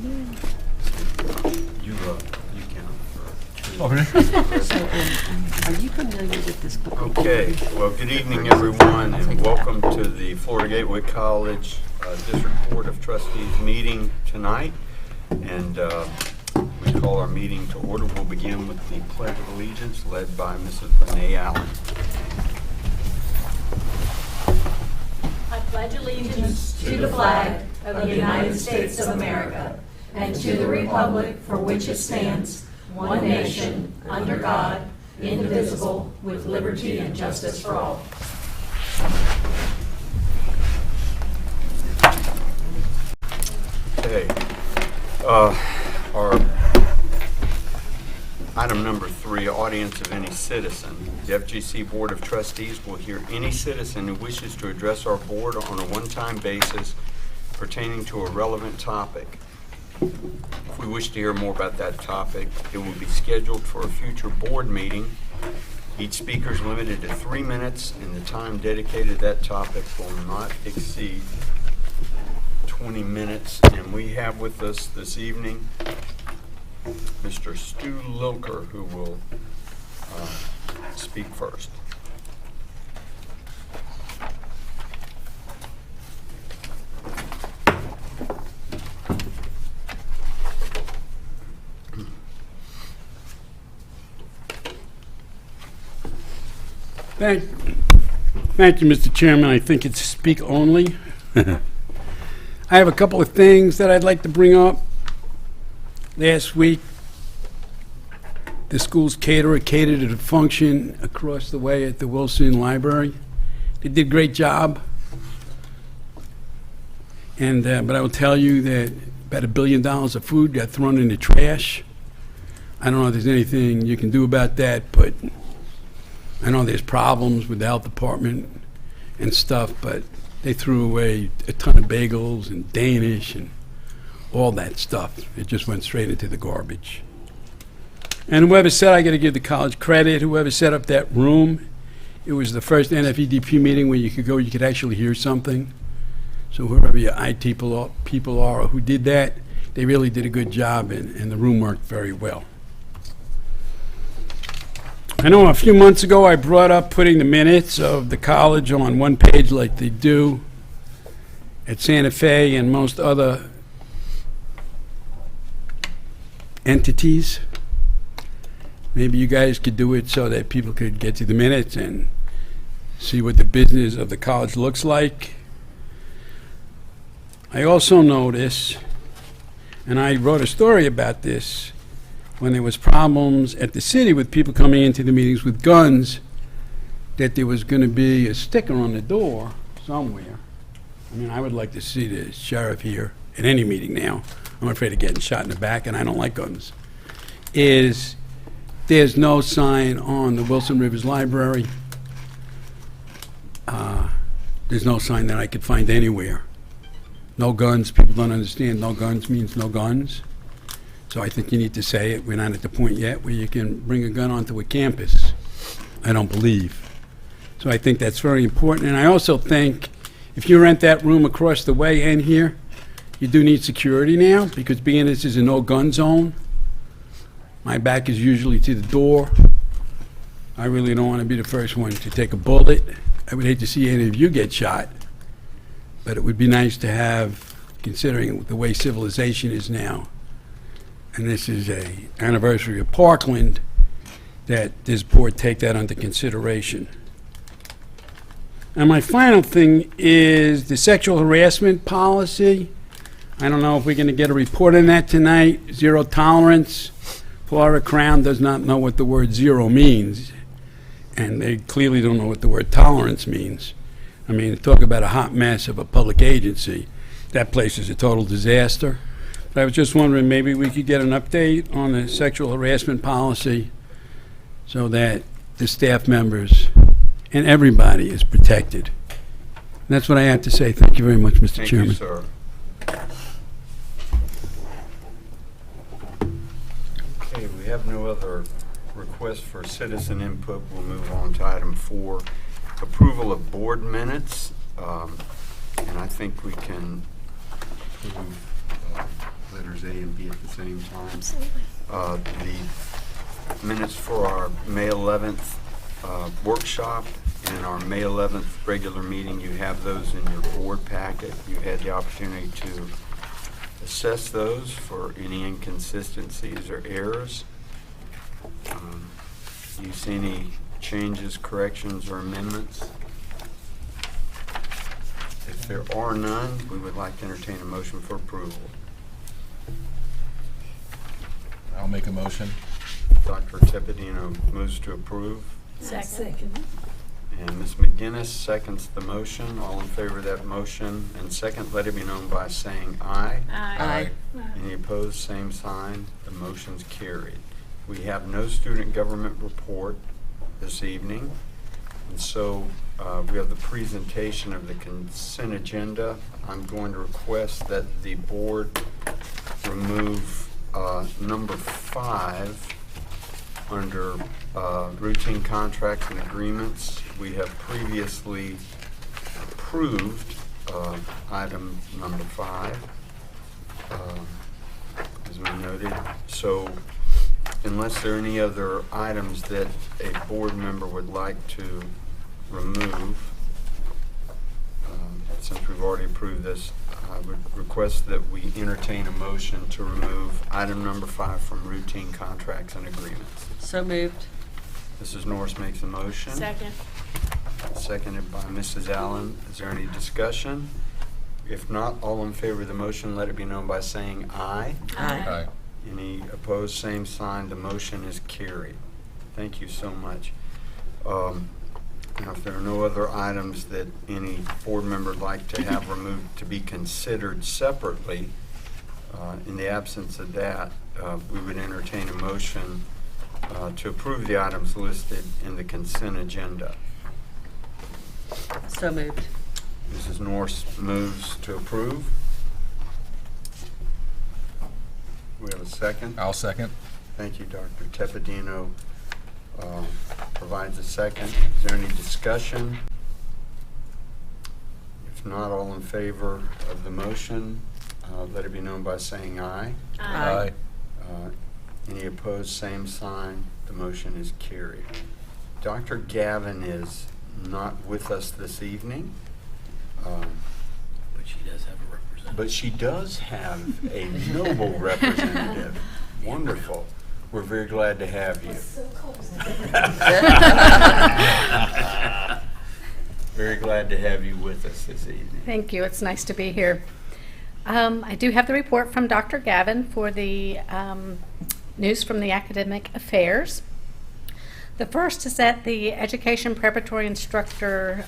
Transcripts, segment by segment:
You count for two. Oh, really? So, are you familiar with this book? Okay, well, good evening, everyone, and welcome to the Florida Gateway College District Board of Trustees meeting tonight. And we call our meeting to order. We'll begin with the Pledge of Allegiance led by Mrs. Renee Allen. I pledge allegiance to the flag of the United States of America and to the republic for which it stands, one nation, under God, indivisible, with liberty and justice for all. Okay. Our item number 3, audience of any citizen. The FGC Board of Trustees will hear any citizen who wishes to address our board on a one-time basis pertaining to a relevant topic. If we wish to hear more about that topic, it will be scheduled for a future board meeting. Each speaker is limited to 3 minutes, and the time dedicated to that topic will not exceed 20 minutes. And we have with us this evening Mr. Stu Lilker, who will speak first. Thank you, Mr. Chairman. I think it's speak only. I have a couple of things that I'd like to bring up. Last week, the school's caterer catered at a function across the way at the Wilson Library. They did a great job. And but I will tell you that about $1 billion of food got thrown in the trash. I don't know if there's anything you can do about that, but I know there's problems with the health department and stuff, but they threw away a ton of bagels and Danish and all that stuff. It just went straight into the garbage. And whoever said, I got to give the college credit, whoever set up that room, it was the first NFEDP meeting where you could go, you could actually hear something. So whoever your IT people are or who did that, they really did a good job, and the room worked very well. I know a few months ago I brought up putting the minutes of the college on one page like they do at Santa Fe and most other entities. Maybe you guys could do it so that people could get to the minutes and see what the business of the college looks like. I also noticed, and I wrote a story about this, when there was problems at the city with people coming into the meetings with guns, that there was going to be a sticker on the door somewhere. I mean, I would like to see the sheriff here at any meeting now. I'm afraid of getting shot in the back, and I don't like guns. There's no sign on the Wilson Rivers Library. There's no sign that I could find anywhere. No guns. People don't understand no guns means no guns. So I think you need to say it. We're not at the point yet where you can bring a gun onto a campus. I don't believe. So I think that's very important. And I also think if you rent that room across the way and here, you do need security now, because being this is a no-gun zone, my back is usually to the door. I really don't want to be the first one to take a bullet. I would hate to see any of you get shot, but it would be nice to have, considering the way civilization is now, and this is an anniversary of Parkland, that this board take that under consideration. And my final thing is the sexual harassment policy. I don't know if we're going to get a report on that tonight. Zero tolerance. Florida Crown does not know what the word zero means, and they clearly don't know what the word tolerance means. I mean, talk about a hot mess of a public agency. That place is a total disaster. But I was just wondering, maybe we could get an update on the sexual harassment policy so that the staff members and everybody is protected. And that's what I have to say. Thank you very much, Mr. Chairman. Thank you, sir. Okay, we have no other requests for citizen input. We'll move on to item 4, approval of board minutes. And I think we can approve letters A and B at the same time. Absolutely. The minutes for our May 11th workshop and our May 11th regular meeting, you have those in your board packet. You had the opportunity to assess those for any inconsistencies or errors. Do you see any changes, corrections, or amendments? If there are none, we would like to entertain a motion for approval. I'll make a motion. Dr. Tepedino moves to approve, Second. and Ms. McGinnis seconds the motion. All in favor of that motion and second, let it be known by saying aye. Aye. Any opposed, same sign. The motion's carried. We have no student government report this evening, and so we have the presentation of the consent agenda. I'm going to request that the board remove number 5 under routine contracts and agreements. We have previously approved item number 5, as we noted. So unless there are any other items that a board member would like to remove, since we've already approved this, I would request that we entertain a motion to remove item number 5 from routine contracts and agreements. So moved. Mrs. Norris makes a motion. Second. Seconded by Mrs. Allen. Is there any discussion? If not, all in favor of the motion, let it be known by saying aye. Aye. Any opposed, same sign. The motion is carried. Thank you so much. Now, if there are no other items that any board member would like to have removed to be considered separately, in the absence of that, we would entertain a motion to approve the items listed in the consent agenda. So moved. Mrs. Norris moves to approve. We have a second. I'll second. Thank you, Dr. Tepedino. Provides a second. Is there any discussion? If not, all in favor of the motion, let it be known by saying aye. Aye. Any opposed, same sign. The motion is carried. Dr. Gavin is not with us this evening. But she does have a representative. But she does have a noble representative. Wonderful. We're very glad to have you. Very glad to have you with us this evening. Thank you. It's nice to be here. I do have the report from Dr. Gavin for the news from the Academic Affairs. The first is that the Education Preparatory Instructor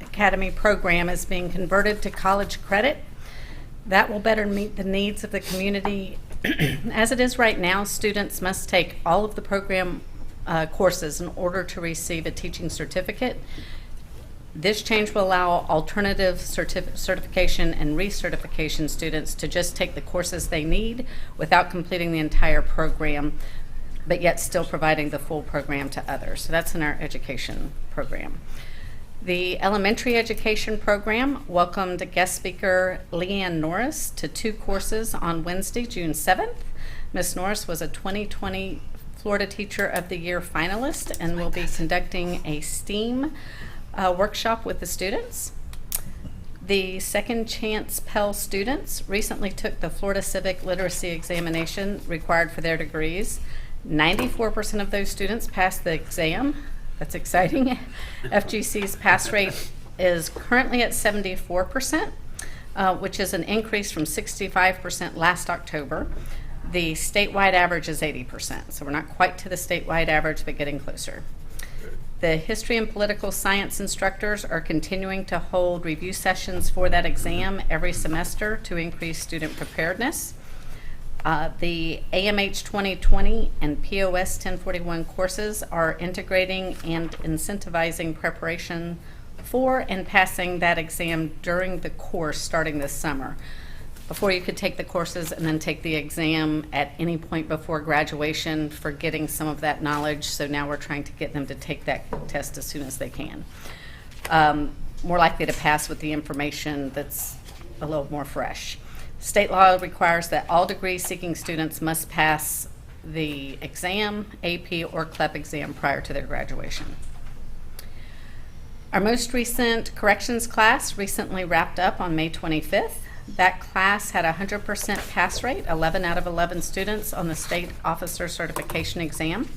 Academy program is being converted to college credit. That will better meet the needs of the community. As it is right now, students must take all of the program courses in order to receive a teaching certificate. This change will allow alternative certification and recertification students to just take the courses they need without completing the entire program, but yet still providing the full program to others. So that's in our education program. The elementary education program welcomed guest speaker Leanne Norris to 2 courses on Wednesday, June 7th. Ms. Norris was a 2020 Florida Teacher of the Year finalist and will be conducting a STEAM workshop with the students. The Second Chance Pell students recently took the Florida Civic Literacy examination required for their degrees. 94% of those students passed the exam. That's exciting. FGC's pass rate is currently at 74%, which is an increase from 65% last October. The statewide average is 80%, so we're not quite to the statewide average, but getting closer. The history and political science instructors are continuing to hold review sessions for that exam every semester to increase student preparedness. The AMH 2020 and POS 1041 courses are integrating and incentivizing preparation for and passing that exam during the course starting this summer. Before, you could take the courses and then take the exam at any point before graduation, forgetting some of that knowledge. So now we're trying to get them to take that test as soon as they can. More likely to pass with the information that's a little more fresh. State law requires that all degree-seeking students must pass the exam, AP, or CLEP exam prior to their graduation. Our most recent corrections class recently wrapped up on May 25th. That class had a 100% pass rate, 11 out of 11 students on the state officer certification exam.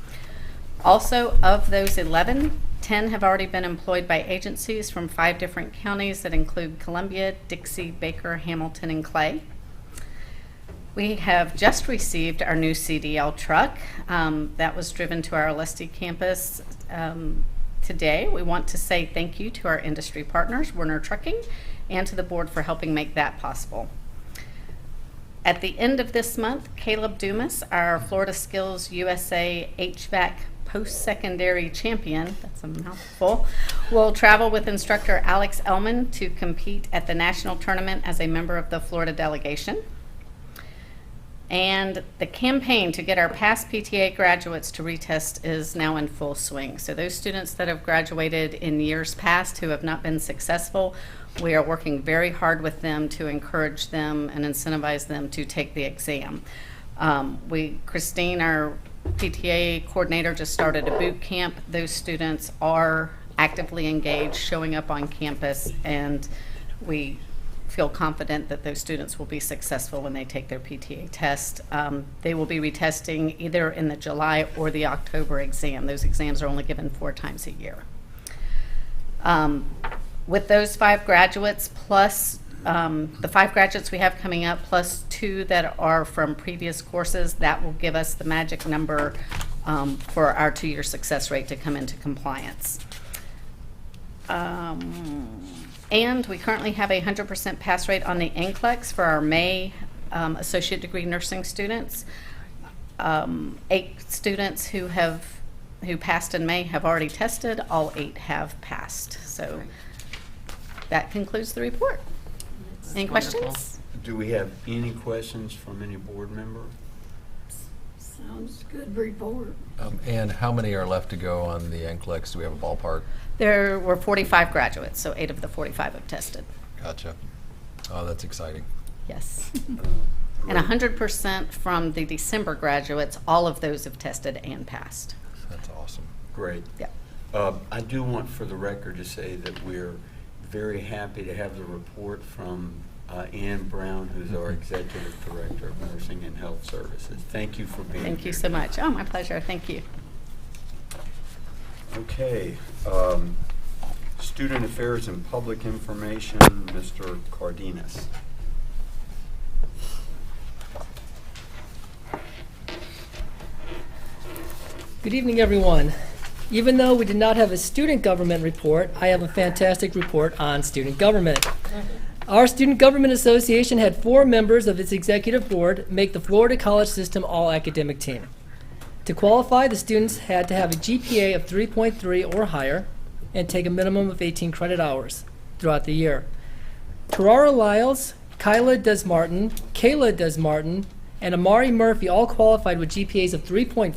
Also, of those 11, 10 have already been employed by agencies from 5 different counties that include Columbia, Dixie, Baker, Hamilton, and Clay. We have just received our new CDL truck that was driven to our Olustee campus today. We want to say thank you to our industry partners, Werner Trucking, and to the board for helping make that possible. At the end of this month, Caleb Dumas, our Florida Skills USA HVAC post-secondary champion, that's a mouthful, will travel with instructor Alex Ellman to compete at the national tournament as a member of the Florida delegation. And the campaign to get our past PTA graduates to retest is now in full swing. So those students that have graduated in years past who have not been successful, we are working very hard with them to encourage them and incentivize them to take the exam. Christine, our PTA coordinator, just started a boot camp. Those students are actively engaged, showing up on campus, and we feel confident that those students will be successful when they take their PTA test. They will be retesting either in the July or the October exam. Those exams are only given 4 times a year. With those 5 graduates, plus the 5 graduates we have coming up, plus 2 that are from previous courses, that will give us the magic number for our 2-year success rate to come into compliance. And we currently have a 100% pass rate on the NCLEX for our May associate degree nursing students. 8 students who passed in May have already tested. All 8 have passed. So that concludes the report. Any questions? Do we have any questions from any board member? Sounds good report. And how many are left to go on the NCLEX? Do we have a ballpark? There were 45 graduates, so 8 of the 45 have tested. Gotcha. Oh, that's exciting. Yes. And 100% from the December graduates, all of those have tested and passed. That's awesome. Great. Yeah. I do want for the record to say that we're very happy to have the report from Ann Brown, who's our Executive Director of Nursing and Health Services. Thank you for being here. Thank you so much. Oh, my pleasure. Thank you. Okay. Student Affairs and Public Information, Mr. Cardenas. Good evening, everyone. Even though we did not have a student government report, I have a fantastic report on student government. Our Student Government Association had 4 members of its executive board make the Florida College System All-Academic Team. To qualify, the students had to have a GPA of 3.3 or higher and take a minimum of 18 credit hours throughout the year. Tarara Lyles, Kyla Desmartin, Kayla Desmartin, and Amari Murphy all qualified with GPAs of 3.5,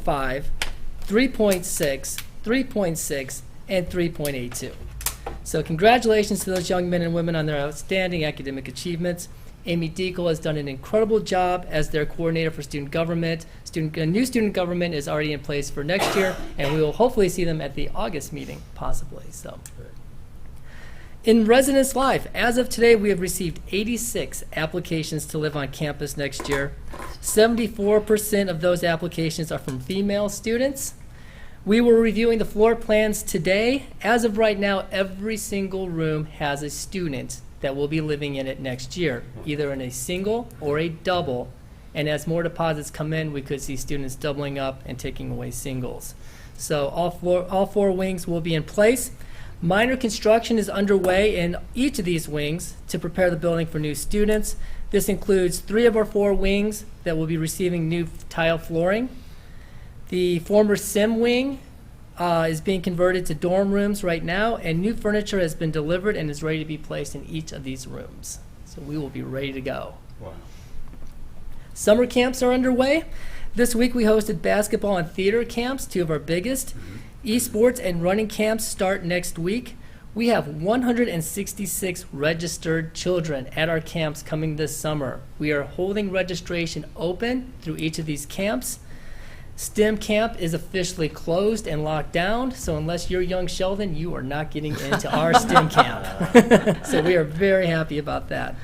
3.6, 3.6, and 3.82. So congratulations to those young men and women on their outstanding academic achievements. Amy Deacle has done an incredible job as their coordinator for student government. A new student government is already in place for next year, and we will hopefully see them at the August meeting, possibly. So, in residence life, as of today, we have received 86 applications to live on campus next year. 74% of those applications are from female students. We were reviewing the floor plans today. As of right now, every single room has a student that will be living in it next year, either in a single or a double. And as more deposits come in, we could see students doubling up and taking away singles. So all four wings will be in place. Minor construction is underway in each of these wings to prepare the building for new students. This includes 3 of our 4 wings that will be receiving new tile flooring. The former SIM wing is being converted to dorm rooms right now, and new furniture has been delivered and is ready to be placed in each of these rooms. So we will be ready to go. Wow. Summer camps are underway. This week we hosted basketball and theater camps, 2 of our biggest. Esports and running camps start next week. We have 166 registered children at our camps coming this summer. We are holding registration open through each of these camps. STEM camp is officially closed and locked down, so unless you're young Sheldon, you are not getting into our STEM camp. So we are very happy about that.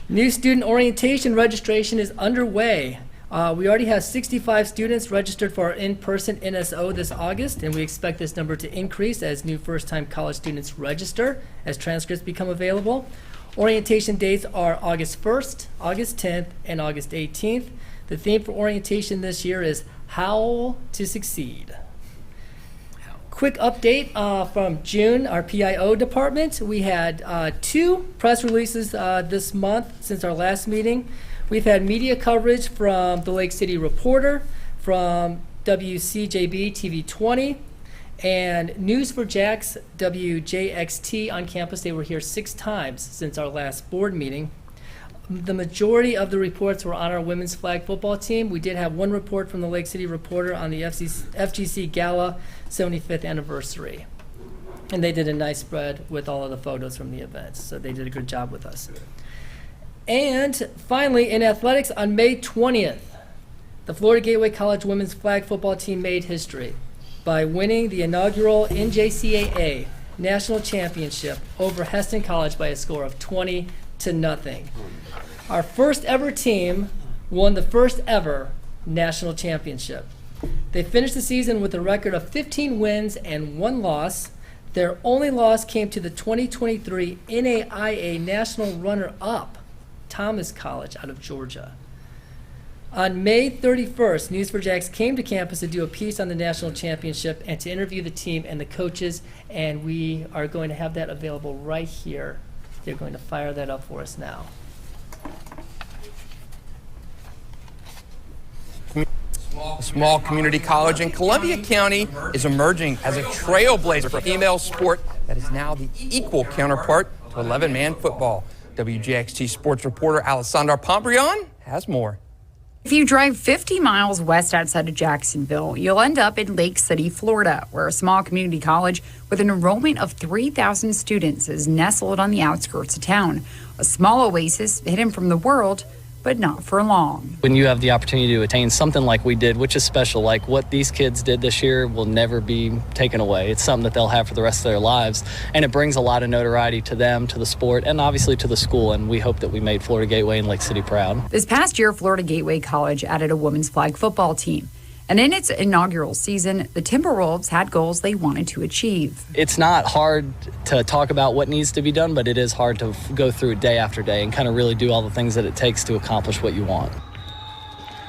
New student orientation registration is underway. We already have 65 students registered for our in-person NSO this August, and we expect this number to increase as new first-time college students register, as transcripts become available. Orientation dates are August 1st, August 10th, and August 18th. The theme for orientation this year is How to Succeed. Quick update from June, our PIO department. We had 2 press releases this month since our last meeting. We've had media coverage from the Lake City Reporter, from WCJB TV 20, and News4Jax WJXT on campus. They were here 6 times since our last board meeting. The majority of the reports were on our women's flag football team. We did have 1 report from the Lake City Reporter on the FGC Gala 75th anniversary. And they did a nice spread with all of the photos from the events, so they did a good job with us. And finally, in athletics, on May 20th, the Florida Gateway College women's flag football team made history by winning the inaugural NJCAA National Championship over Heston College by a score of 20-0. Our first ever team won the first ever national championship. They finished the season with a record of 15 wins and 1 loss. Their only loss came to the 2023 NAIA national runner-up, Thomas College out of Georgia. On May 31st, News4Jax came to campus to do a piece on the national championship and to interview the team and the coaches, and we are going to have that available right here. They're going to fire that up for us now. A small community college in Columbia County is emerging as a trailblazer for female sport that is now the equal counterpart to 11-man football. WGXT sports reporter Alessandra Pombrion has more. If you drive 50 miles west outside of Jacksonville, you'll end up in Lake City, Florida, where a small community college with an enrollment of 3,000 students is nestled on the outskirts of town. A small oasis hidden from the world, but not for long. When you have the opportunity to attain something like we did, which is special, like what these kids did this year will never be taken away. It's something that they'll have for the rest of their lives, and it brings a lot of notoriety to them, to the sport, and obviously to the school, and we hope that we made Florida Gateway and Lake City proud. This past year, Florida Gateway College added a women's flag football team. And in its inaugural season, the Timberwolves had goals they wanted to achieve. It's not hard to talk about what needs to be done, but it is hard to go through it day after day and kind of really do all the things that it takes to accomplish what you want.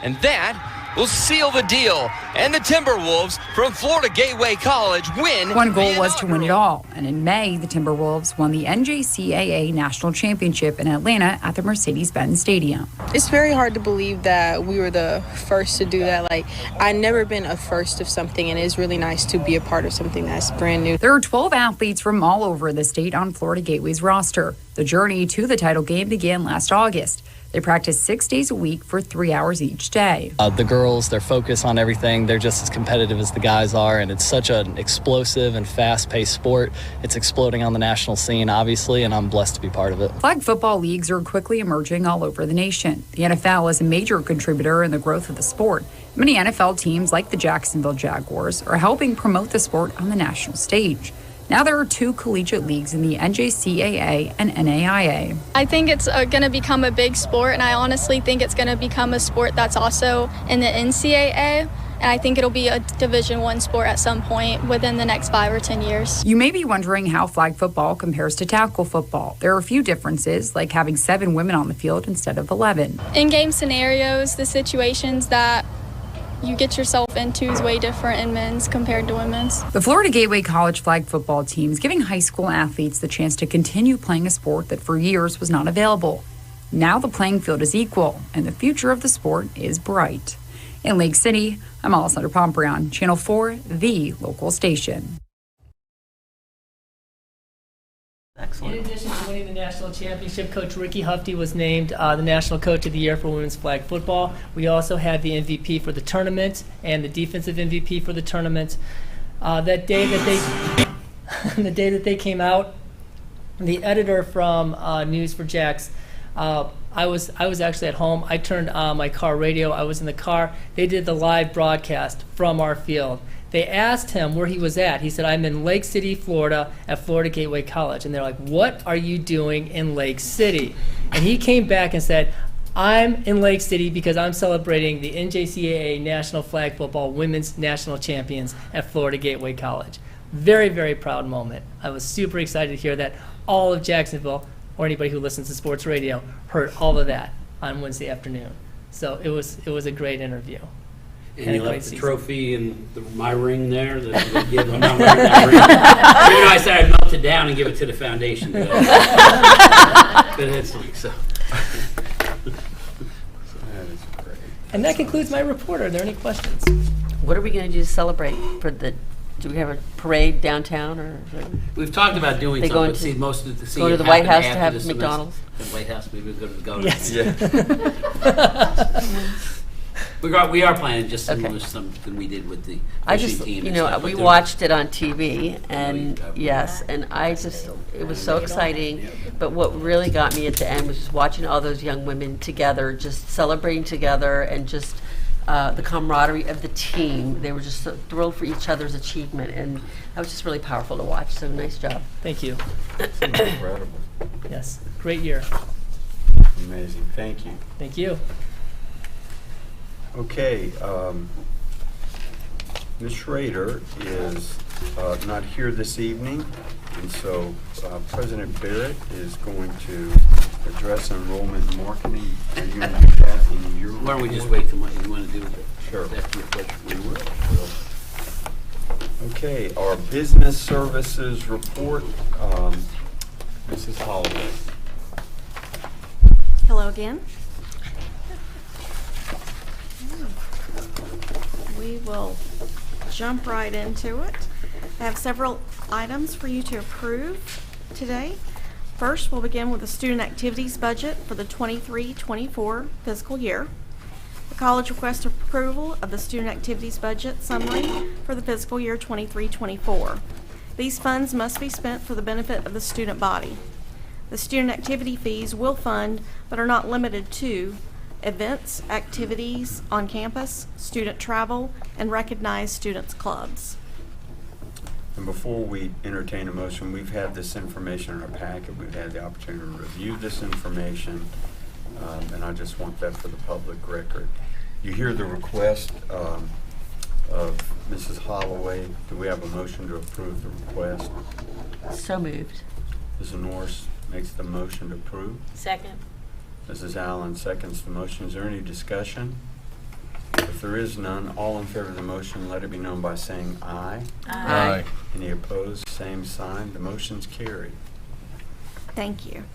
And that will seal the deal. And the Timberwolves from Florida Gateway College win. One goal was to win it all. And in May, the Timberwolves won the NJCAA National Championship in Atlanta at the Mercedes-Benz Stadium. It's very hard to believe that we were the first to do that. I've never been a first of something, and it's really nice to be a part of something that's brand new. There are 12 athletes from all over the state on Florida Gateway's roster. The journey to the title game began last August. They practice 6 days a week for 3 hours each day. The girls, their focus on everything, they're just as competitive as the guys are, and it's such an explosive and fast-paced sport. It's exploding on the national scene, obviously, and I'm blessed to be part of it. Flag football leagues are quickly emerging all over the nation. The NFL is a major contributor in the growth of the sport. Many NFL teams, like the Jacksonville Jaguars, are helping promote the sport on the national stage. Now there are 2 collegiate leagues in the NJCAA and NAIA. I think it's going to become a big sport, and I honestly think it's going to become a sport that's also in the NCAA, and I think it'll be a Division I sport at some point within the next 5 or 10 years. You may be wondering how flag football compares to tackle football. There are a few differences, like having 7 women on the field instead of 11. In game scenarios, the situations that you get yourself into is way different in men's compared to women's. The Florida Gateway College flag football team is giving high school athletes the chance to continue playing a sport that for years was not available. Now the playing field is equal, and the future of the sport is bright. In Lake City, I'm Alessandra Pomprion, Channel 4, the local station. Excellent. In addition to winning the national championship, Coach Ricky Hufty was named the National Coach of the Year for women's flag football. We also had the MVP for the tournament and the defensive MVP for the tournament. That day that the day that they came out, the editor from News4Jax, I was actually at home. I turned on my car radio. I was in the car. They did the live broadcast from our field. They asked him where he was at. He said, I'm in Lake City, Florida, at Florida Gateway College. And they're like, what are you doing in Lake City? And he came back and said, I'm in Lake City because I'm celebrating the NJCAA National Flag Football Women's National Champions at Florida Gateway College. Very, very proud moment. I was super excited to hear that. All of Jacksonville, or anybody who listens to sports radio, heard all of that on Wednesday afternoon. So it was a great interview. And you a great left the season. trophy and my ring there. That give, I'm not wearing that ring. Even though I said I'd melt it down and give it to the foundation today. But it's like so. That is great. And that concludes my report. Are there any questions? What are we going to do to celebrate for the? Do we have a parade downtown or? We've talked about doing They something, going but to see most of the go to the White House to have McDonald's? The White House, we would go to. Yes. We are planning just similar Okay. to something we did with the I fishing just, team. you and know, stuff, we but watched it on TV, and you- yes, and I just, it was so exciting. But what really got me at the end was just watching all those young women together, just celebrating together, and just the camaraderie of the team. They were just so thrilled for each other's achievement, and that was just really powerful to watch. So nice job. Thank you. Incredible. Yes, great year. Amazing. Thank you. Thank you. Okay, Ms. Schrader is not here this evening, and so President Barrett is going to address enrollment and marketing. Are you going to do that in your Why don't we just report? wait till what you want to do with it? Sure. After your question. We will. Okay, our business services report, Mrs. Holloway. Hello again. We will jump right into it. I have several items for you to approve today. First, we'll begin with the student activities budget for the 23-24 fiscal year. The college requests approval of the student activities budget summary for the fiscal year 23-24. These funds must be spent for the benefit of the student body. The student activity fees will fund, but are not limited to, events, activities on campus, student travel, and recognized students' clubs. And before we entertain a motion, we've had this information in our packet. We've had the opportunity to review this information, and I just want that for the public record. You hear the request of Mrs. Holloway. Do we have a motion to approve the request? So moved. Mrs. Norris makes the motion to approve. Second. Mrs. Allen seconds the motion. Is there any discussion? If there is none, all in favor of the motion, let it be known by saying aye. Aye. Any opposed, same sign. The motion's carried. Thank you.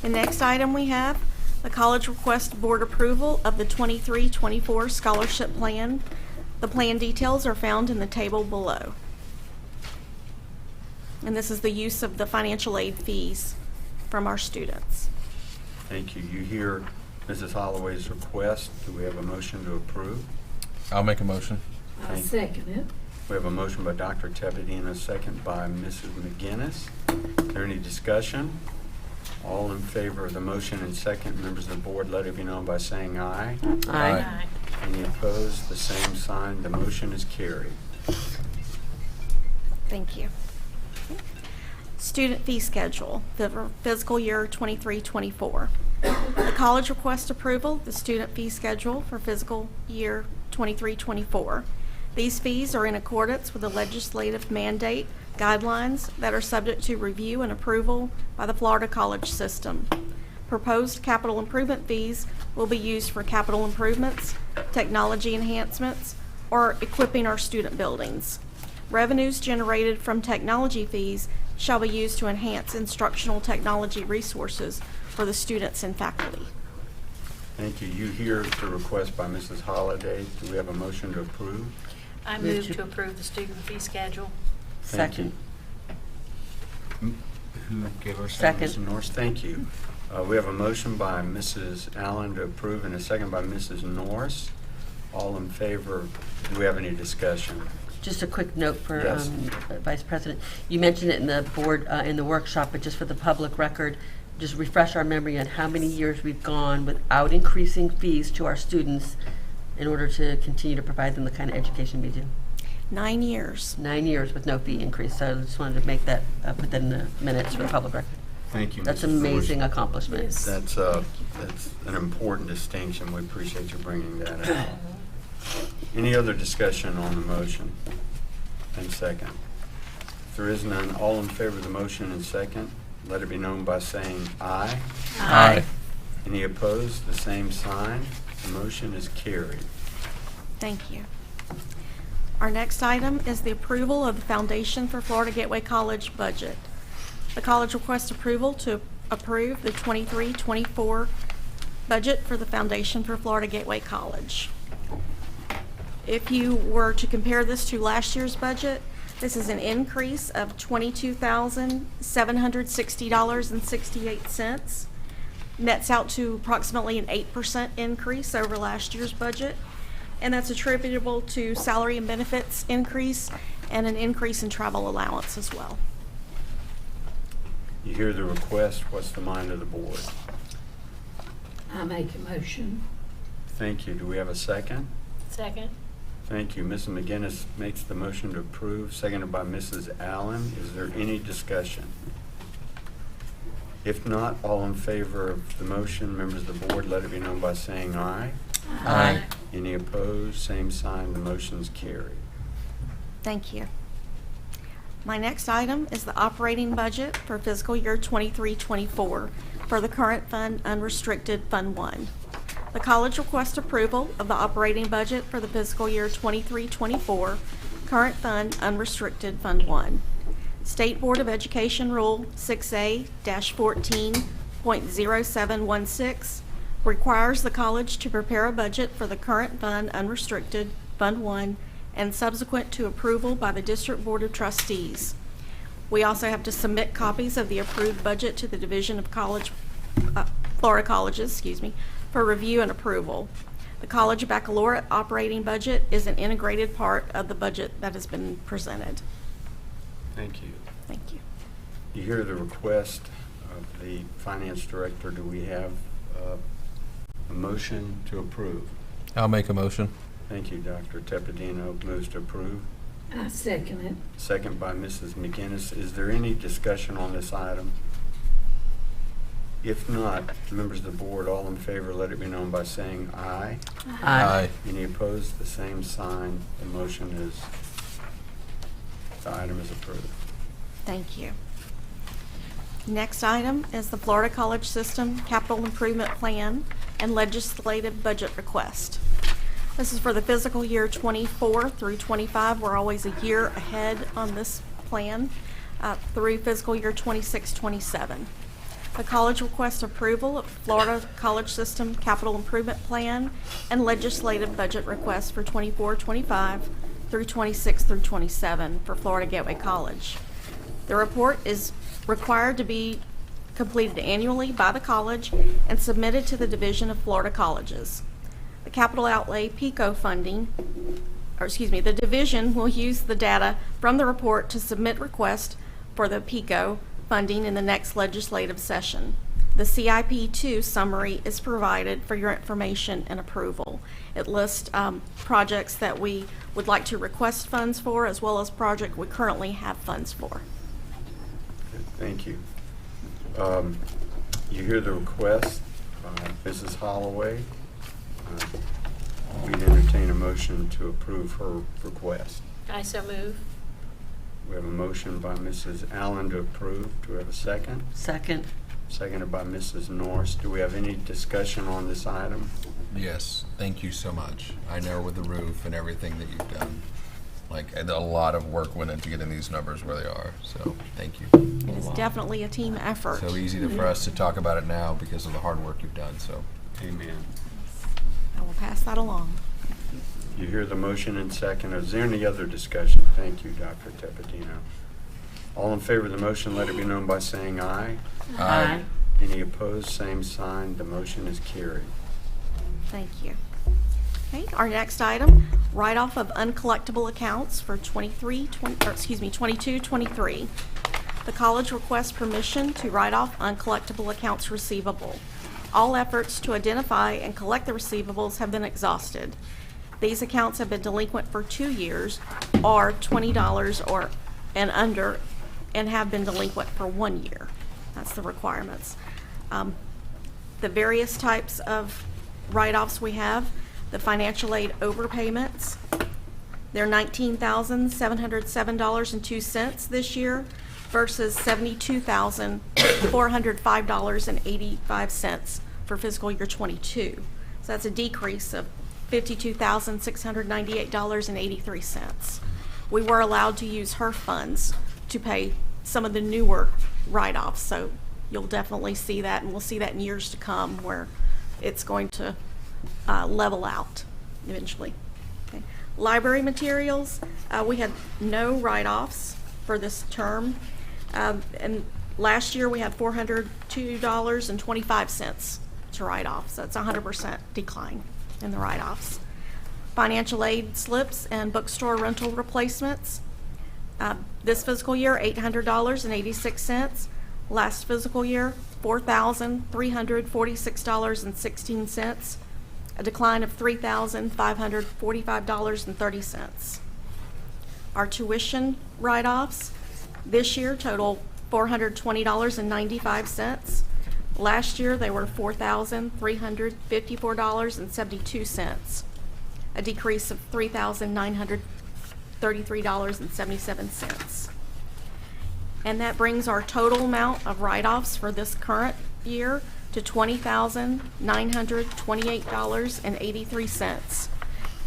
The next item we have, the college requests board approval of the 23-24 scholarship plan. The plan details are found in the table below. And this is the use of the financial aid fees from our students. Thank you. You hear Mrs. Holloway's request. Do we have a motion to approve? I'll make a motion. I'll second it. We have a motion by Dr. Tebedy and a second by Mrs. McGinnis. Is there any discussion? All in favor of the motion and second, members of the board, let it be known by saying aye. Aye. Any opposed, the same sign. The motion is carried. Thank you. Student fee schedule for fiscal year 23-24. The college requests approval of the student fee schedule for fiscal year 23-24. These fees are in accordance with the legislative mandate guidelines that are subject to review and approval by the Florida college system. Proposed capital improvement fees will be used for capital improvements, technology enhancements, or equipping our student buildings. Revenues generated from technology fees shall be used to enhance instructional technology resources for the students and faculty. Thank you. You hear the request by Mrs. Holliday. Do we have a motion to approve? I move to approve the student fee schedule. Thank you. Second. Who gave our Second. Mrs. Norris? Thank you. We have a motion by Mrs. Allen to approve and a second by Mrs. Norris. All in favor, do we have any discussion? Just a quick note for Yes. Vice President. You mentioned it in the board, in the workshop, but just for the public record, just refresh our memory on how many years we've gone without increasing fees to our students in order to continue to provide them the kind of education we do. 9 years. 9 years with no fee increase. So I just wanted to make that, put that in the minutes for the public record. Thank you, That's Mrs. amazing Norris. accomplishment. That's an important distinction. We appreciate you bringing that up. Any other discussion on the motion and second? If there is none, all in favor of the motion and second, let it be known by saying aye. Aye. Any opposed, the same sign. The motion is carried. Thank you. Our next item is the approval of the Foundation for Florida Gateway College budget. The college requests approval to approve the 23-24 budget for the Foundation for Florida Gateway College. If you were to compare this to last year's budget, this is an increase of $22,760.68. Nets out to approximately an 8% increase over last year's budget, and that's attributable to salary and benefits increase and an increase in travel allowance as well. You hear the request. What's the mind of the board? I make a motion. Thank you. Do we have a second? Second. Thank you. Mrs. McGinnis makes the motion to approve, seconded by Mrs. Allen. Is there any discussion? If not, all in favor of the motion, members of the board, let it be known by saying aye. Aye. Any opposed, same sign. The motion's carried. Thank you. My next item is the operating budget for fiscal year 23-24 for the current fund unrestricted Fund 1. The college requests approval of the operating budget for the fiscal year 23-24 current fund unrestricted Fund 1. State Board of Education Rule 6A-14.0716 requires the college to prepare a budget for the current fund unrestricted Fund 1 and subsequent to approval by the District Board of Trustees. We also have to submit copies of the approved budget to the Division of Florida Colleges, for review and approval. The college baccalaureate operating budget is an integrated part of the budget that has been presented. Thank you. Thank you. You hear the request of the finance director. Do we have a motion to approve? I'll make a motion. Thank you, Dr. Tepedino moves to approve. I second it. Second by Mrs. McGinnis. Is there any discussion on this item? If not, members of the board, all in favor, let it be known by saying aye. Aye. Any opposed, the same sign. The item is approved. Thank you. Next item is the Florida College System Capital Improvement Plan and Legislative Budget Request. This is for the fiscal year 24 through 25. We're always a year ahead on this plan through fiscal year 26-27. The college requests approval of Florida College System Capital Improvement Plan and Legislative Budget Request for 24-25 through 26 through 27 for Florida Gateway College. The report is required to be completed annually by the college and submitted to the Division of Florida Colleges. The capital outlay PICO funding, the division will use the data from the report to submit requests for the PICO funding in the next legislative session. The CIP2 summary is provided for your information and approval. It lists projects that we would like to request funds for, as well as projects we currently have funds for. Okay, thank you. You hear the request, Mrs. Holloway. We'd entertain a motion to approve her request. I so move. We have a motion by Mrs. Allen to approve. Do we have a second? Second. Seconded by Mrs. Norris. Do we have any discussion on this item? Yes, thank you so much. I know with the roof and everything that you've done, a lot of work went into getting these numbers where they are, so thank you. It is definitely a team effort. So easy for us to talk about it now because of the hard work you've done, so. Amen. I will pass that along. You hear the motion and second. Is there any other discussion? Thank you, Dr. Tepedino. All in favor of the motion, let it be known by saying aye. Aye. Any opposed, same sign. The motion is carried. Thank you. Okay, our next item, write-off of uncollectible accounts for 22-23. The college requests permission to write off uncollectible accounts receivable. All efforts to identify and collect the receivables have been exhausted. These accounts have been delinquent for 2 years or $20 or and under, and have been delinquent for 1 year. That's the requirements. The various types of write-offs we have, the financial aid overpayments, they're $19,707.02 this year versus $72,405.85 for fiscal year 22. So that's a decrease of $52,698.83. We were allowed to use HERF funds to pay some of the newer write-offs, so you'll definitely see that, and we'll see that in years to come where it's going to level out eventually. Okay. Library materials, we had no write-offs for this term, and last year we had $402.25 to write off, so it's a 100% decline in the write-offs. Financial aid slips and bookstore rental replacements. This fiscal year, $800.86. Last fiscal year, $4,346.16. A decline of $3,545.30. Our tuition write-offs this year total $420.95. Last year, they were $4,354.72, a decrease of $3,933.77. And that brings our total amount of write-offs for this current year to $20,928.83.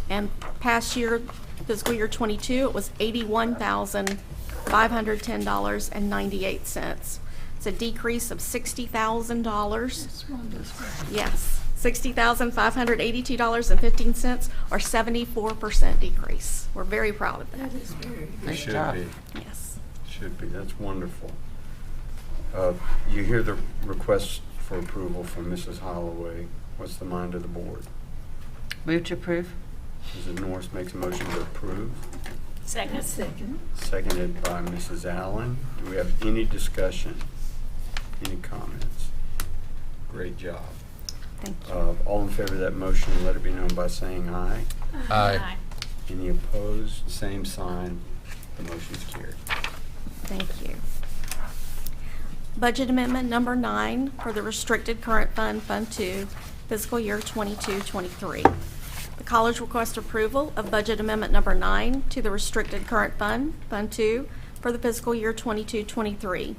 And past year, fiscal year 22, it was $81,510.98. It's a decrease of $60,000. Yes, $60,582.15, or 74% decrease. We're very proud of that. That is very It should be. Yes. Should be. That's wonderful. You hear the request for approval from Mrs. Holloway. What's the mind of the board? Move to approve. Mrs. Norris makes a motion to approve. Second. Seconded by Mrs. Allen. Do we have any discussion? Any comments? Great job. Thank you. All in favor of that motion, let it be known by saying aye. Aye. Any opposed? Same sign. The motion's carried. Thank you. Budget amendment number 9 for the restricted current fund, Fund 2, fiscal year 22-23. The college requests approval of budget amendment number 9 to the restricted current fund, Fund 2, for the fiscal year 22-23.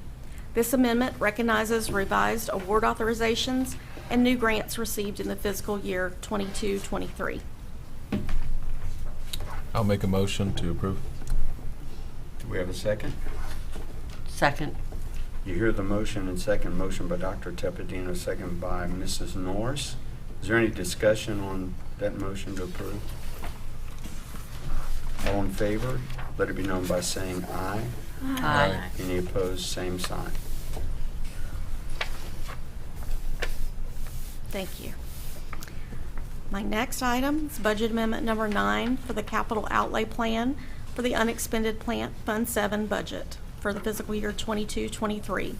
This amendment recognizes revised award authorizations and new grants received in the fiscal year 22-23. I'll make a motion to approve. Do we have a second? Second. You hear the motion and second. Motion by Dr. Teppadino, second by Mrs. Norris. Is there any discussion on that motion to approve? All in favor, let it be known by saying aye. Aye. Any opposed, same sign. Thank you. My next item is budget amendment number 9 for the capital outlay plan for the unexpended plant Fund 7 budget for the fiscal year 22-23.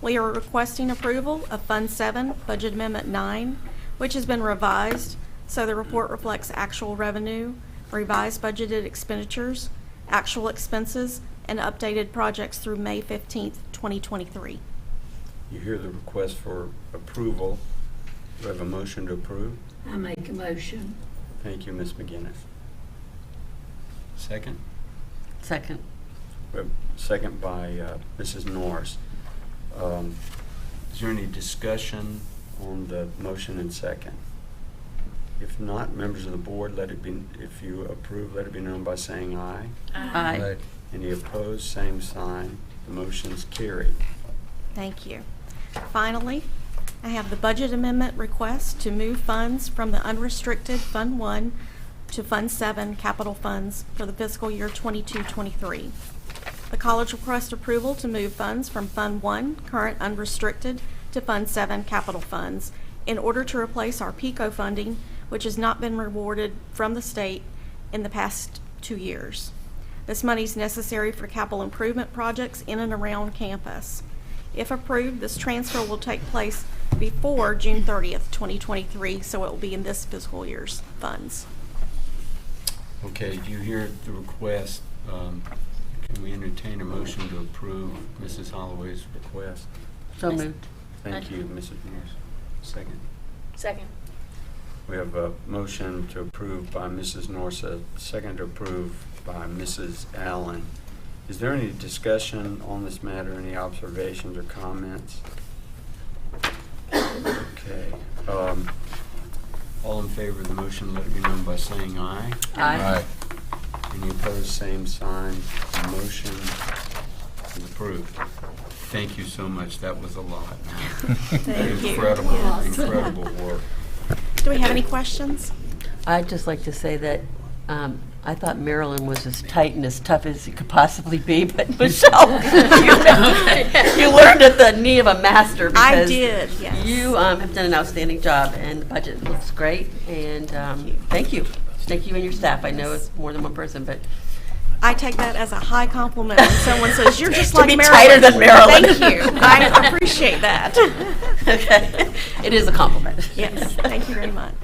We are requesting approval of Fund 7 budget amendment 9, which has been revised so the report reflects actual revenue, revised budgeted expenditures, actual expenses, and updated projects through May 15th, 2023. You hear the request for approval. Do we have a motion to approve? I make a motion. Thank you, Ms. McGinnis. Second? Second. We have second by Mrs. Norris. Is there any discussion on the motion and second? If not, members of the board, let it be, if you approve, let it be known by saying aye. Aye. Any opposed, same sign. The motion's carried. Thank you. Finally, I have the budget amendment request to move funds from the unrestricted Fund 1 to Fund 7 capital funds for the fiscal year 22-23. The college requests approval to move funds from Fund 1, current unrestricted, to Fund 7 capital funds in order to replace our PICO funding which has not been rewarded from the state in the past 2 years. This money is necessary for capital improvement projects in and around campus. If approved, this transfer will take place before June 30th, 2023, so it will be in this fiscal year's funds. Okay, do you hear the request? Can we entertain a motion to approve Mrs. Holloway's request? So moved. Thank you, Mrs. Morris. Second. Second. We have a motion to approve by Mrs. Norris, a second to approve by Mrs. Allen. Is there any discussion on this matter, any observations or comments? Okay. All in favor of the motion, let it be known by saying aye. Aye. Any opposed, same sign. The motion is approved. Thank you so much. That was a lot. Thank you. Incredible, Yes. incredible work. Do we have any questions? I'd just like to say that I thought Maryland was as tight and as tough as it could possibly be, but Michelle, you learned at the knee of a master. I because did, yes. You have done an outstanding job, and the budget looks great, and thank you. Thank you and your staff. I know it's more than one person, but I take that as a high compliment when someone says, you're just To like be Maryland. tighter than Maryland. Thank you. I appreciate that. okay, it is a compliment. Yes, thank you very much.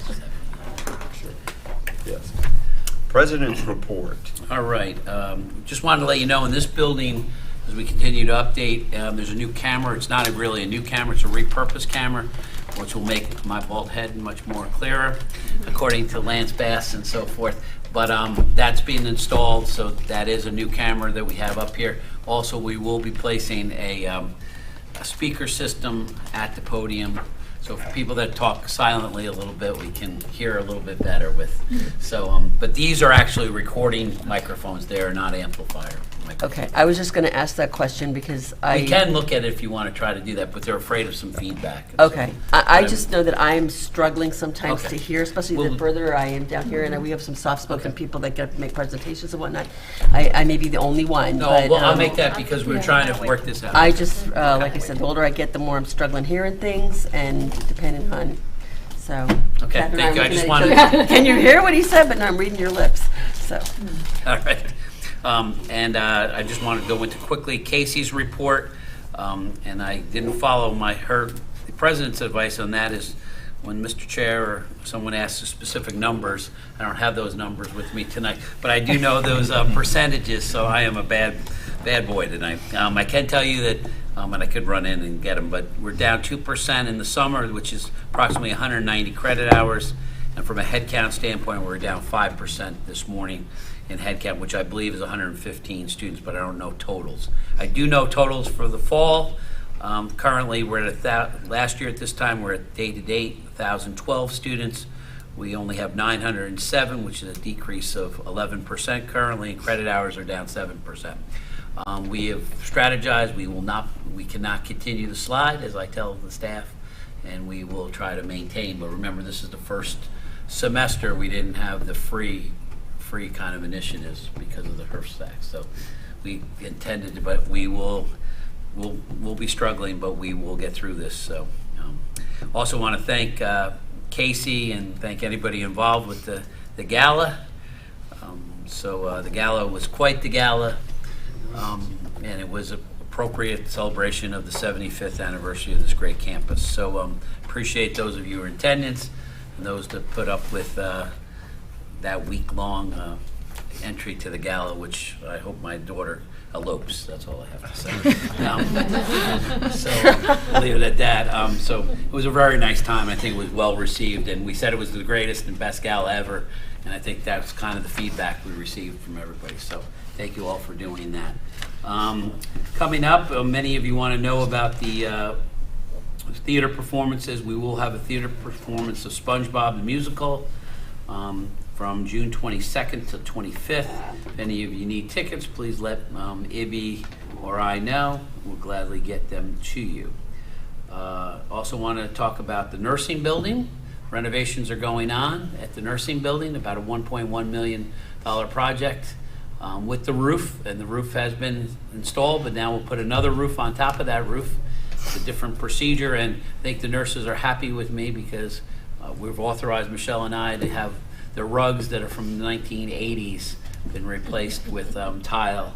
Yes. President's report. All right, just wanted to let you know, in this building, as we continue to update, there's a new camera. It's not really a new camera, it's a repurposed camera, which will make my bald head much more clearer, according to Lance Bass and so forth. But that's being installed, so that is a new camera that we have up here. Also, we will be placing a speaker system at the podium. So for people that talk silently a little bit, we can hear a little bit better with. So, but these are actually recording microphones. They are not amplifier microphones. Okay, I was just going to ask that question because We can look at it if you want to try to do that, but they're afraid of some feedback. Okay, I just know that I'm struggling sometimes Okay. to hear, especially Well, the further I am down here, and we have some soft-spoken people that get to make presentations and whatnot. I may be the only one, No, but well, I'll make that because we're trying to work this out. I just, like I said, the older I get, the more I'm struggling hearing things, and depending on, so. Okay, Catherine and thank you. were I just looking at each wanted- other, Can you hear what he said? But no, I'm reading your lips, so. All right. And I just want to go into quickly Casey's report, and I didn't follow the president's advice on that is when Mr. Chair or someone asks for specific numbers, I don't have those numbers with me tonight, but I do know those percentages, so I am a bad boy tonight. I can tell you that, and I could run in and get them, but we're down 2% in the summer, which is approximately 190 credit hours, and from a headcount standpoint, we're down 5% this morning in headcount, which I believe is 115 students, but I don't know totals. I do know totals for the fall. Currently, we're at last year at this time, we're at day-to-date 1,012 students. We only have 907, which is a decrease of 11% currently, and credit hours are down 7%. We have strategized. We cannot continue the slide, as I tell the staff, and we will try to maintain. But remember, this is the first semester we didn't have the free kind of initiatives because of the HERF stack. So we intended to, but we'll be struggling, but we will get through this. So also want to thank Casey and thank anybody involved with the gala. The gala was quite the gala, and it was an appropriate celebration of the 75th anniversary of this great campus. So appreciate those of you who are in attendance and those that put up with that week-long entry to the gala, which I hope my daughter elopes. That's all I have to say. So I'll leave it at that. So it was a very nice time. I think it was well received, and we said it was the greatest and best gala ever, and I think that's kind of the feedback we received from everybody. So thank you all for doing that. Coming up, many of you want to know about the theater performances. We will have a theater performance of SpongeBob the Musical from June 22nd to 25th. If any of you need tickets, please let Ibby or I know. We'll gladly get them to you. Also want to talk about the nursing building. Renovations are going on at the nursing building, about a $1.1 million project with the roof, and the roof has been installed, but now we'll put another roof on top of that roof. It's a different procedure, and I think the nurses are happy with me because We've authorized Michelle and I to have the rugs that are from the 1980s been replaced with tile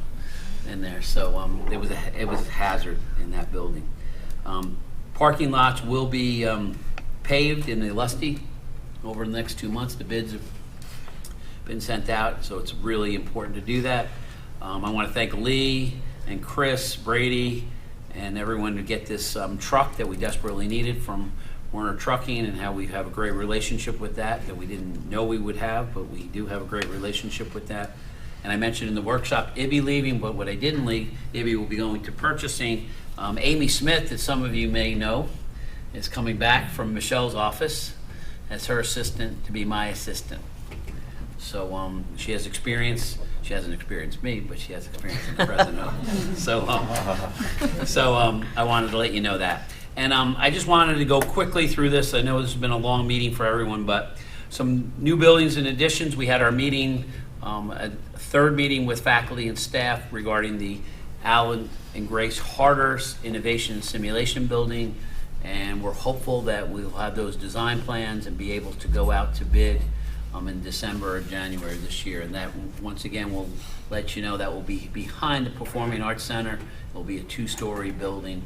in there. So it was a hazard in that building. Parking lots will be paved in the Lusty over the next 2 months. The bids have been sent out, so it's really important to do that. I want to thank Lee and Chris, Brady, and everyone to get this truck that we desperately needed from Werner Trucking, and how we have a great relationship with that we didn't know we would have, but we do have a great relationship with that. And I mentioned in the workshop, Ibby leaving, but what I didn't leave, Ibby will be going to purchasing. Amy Smith, that some of you may know, is coming back from Michelle's office as her assistant to be my assistant. So she has experience. She hasn't experienced me, but she has experience in the president. So I wanted to let you know that. And I just wanted to go quickly through this. I know this has been a long meeting for everyone, but some new buildings and additions. We had our meeting, a third meeting with faculty and staff regarding the Alan and Grace Harder's Innovation and Simulation Building, and we're hopeful that we'll have those design plans and be able to go out to bid in December or January this year. And that, once again, we'll let you know that will be behind the Performing Arts Center. It will be a 2-story building,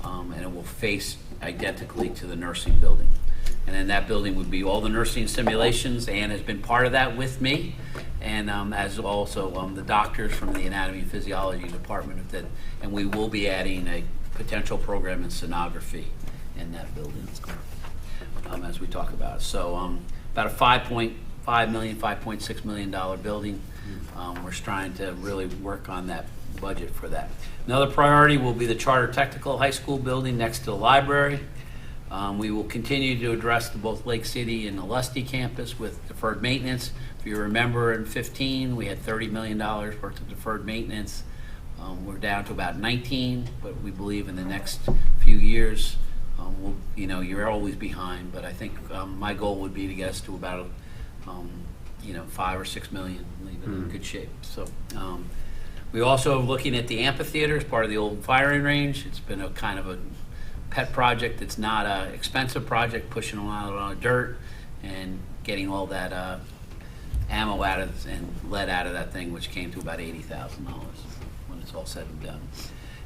and it will face identically to the nursing building. And then that building would be all the nursing simulations. Anne has been part of that with me, and as also the doctors from the Anatomy and Physiology Department of that. And we will be adding a potential program in sonography in that building as we talk about it. So about a $5.5 million, $5.6 million building. We're trying to really work on that budget for that. Another priority will be the Charter Technical High School building next to the library. We will continue to address both Lake City and the Lusty campus with deferred maintenance. If you remember, in 2015, we had $30 million worth of deferred maintenance. We're down to about 19, but we believe in the next few years, you're always behind, but I think my goal would be to get us to about, 5 or 6 million, leave it in good shape. So we also are looking at the amphitheater as part of the old firing range. It's been a kind of a pet project. It's not an expensive project, pushing a lot of dirt and getting all that ammo out of and lead out of that thing, which came to about $80,000 when it's all said and done.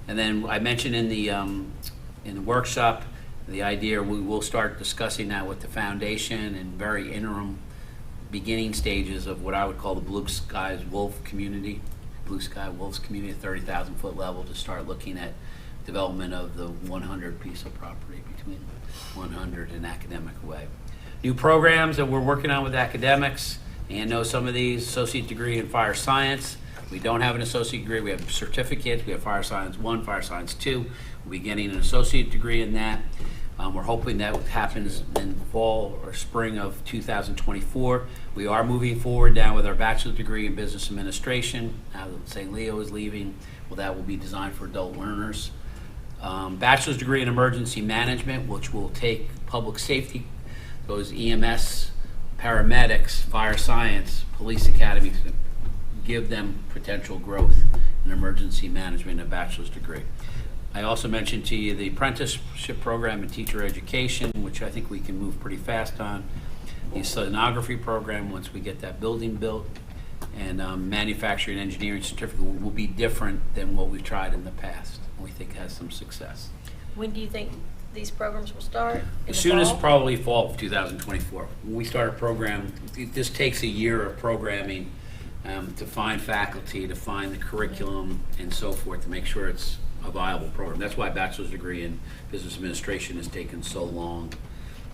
And then I mentioned in the workshop the idea we will start discussing that with the foundation and very interim beginning stages of what I would call the Blue Sky Wolves community at 30,000 foot level, to start looking at development of the 100 piece of property between 100 and Academic Way. New programs that we're working on with academics, and know some of these: associate degree in fire science. We don't have an associate degree, we have certificates. We have Fire Science 1, Fire Science 2. We'll be getting an associate degree in that. We're hoping that happens in fall or spring of 2024. We are moving forward now with our bachelor's degree in business administration. Now that St. Leo is leaving, well, that will be designed for adult learners. Bachelor's degree in emergency management, which will take public safety, those EMS, paramedics, fire science, police academies, give them potential growth in emergency management, a bachelor's degree. I also mentioned to you the apprenticeship program in teacher education, which I think we can move pretty fast on. The sonography program, once we get that building built, and manufacturing engineering certificate will be different than what we've tried in the past. We think has some success. When do you think these programs will start? As soon as probably fall of 2024. When we start a program, this takes a year of programming to find faculty, to find the curriculum, and so forth, to make sure it's a viable program. That's why a bachelor's degree in business administration has taken so long,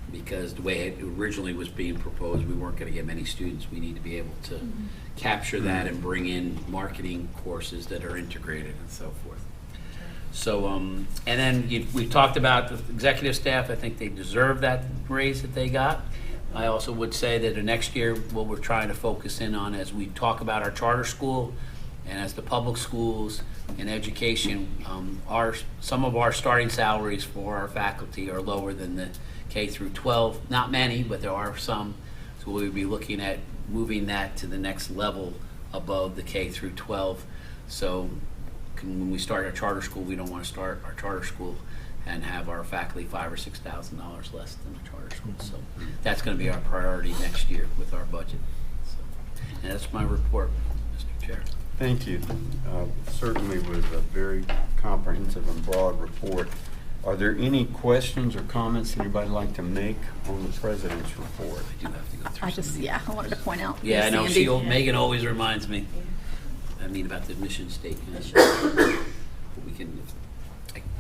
because the way it originally was being proposed, we weren't going to get many students. We need to be able to capture that and bring in marketing courses that are integrated and so forth. So, and then we talked about the executive staff. I think they deserve that raise that they got. I also would say that the next year, what we're trying to focus in on as we talk about our charter school and as the public schools and education, some of our starting salaries for our faculty are lower than the K through 12. Not many, but there are some. So we'll be looking at moving that to the next level above the K through 12. So when we start our charter school, we don't want to start our charter school and have our faculty $5,000 or $6,000 less than a charter school. So that's going to be our priority next year with our budget. So, and that's my report, Mr. Chair. Thank you. Certainly was a very comprehensive and broad report. Are there any questions or comments anybody like to make on the president's report? I do have to go through I just, yeah, I wanted to point out. Yeah, I know. Sandy. Megan always reminds me. I mean, about the mission statement. We can.